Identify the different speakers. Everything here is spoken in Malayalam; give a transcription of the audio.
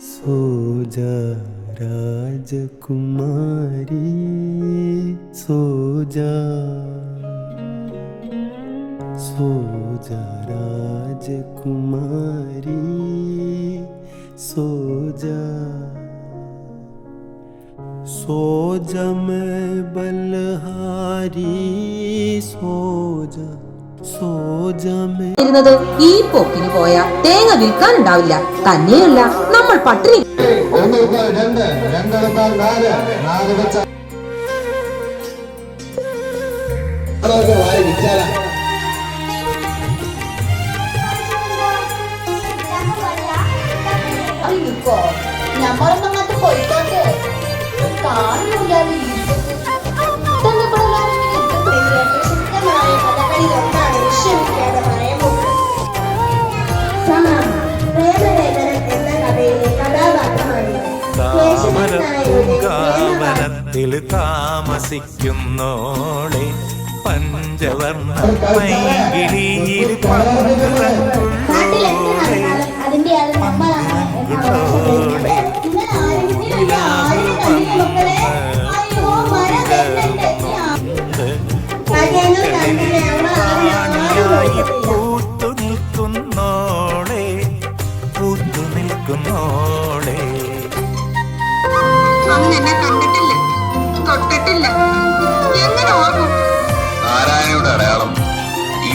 Speaker 1: सोजा राजकुमारी सोजा सोजा राजकुमारी सोजा सोजा मैं बलहारी सोजा सोजा मैं
Speaker 2: ഈ പോക്കിന് പോയാ തേങ്ങ വിൽക്കാനുണ്ടാവില്ല. തന്നെയല്ല നമ്മൾ പട്ടിണി.
Speaker 3: ഞമ്മളൊന്നും പോയിക്കോട്ടെ കാണുന്നില്ല.
Speaker 4: താമരപ്പൂങ്കാവനത്തിൽ താമസിക്കുന്നോളെ പഞ്ചവർണ്ണ മൈകിളിയിൽ പൂത്തു നിൽക്കുന്നോളെ പൂത്തു നിൽക്കുന്നോളെ.
Speaker 5: അന്ന് എന്നെ കണ്ടിട്ടില്ല, തൊട്ടിട്ടില്ല, എങ്ങനെ ഓർമ്മ?
Speaker 6: നാരായണയുടെ അടയാളം ഈ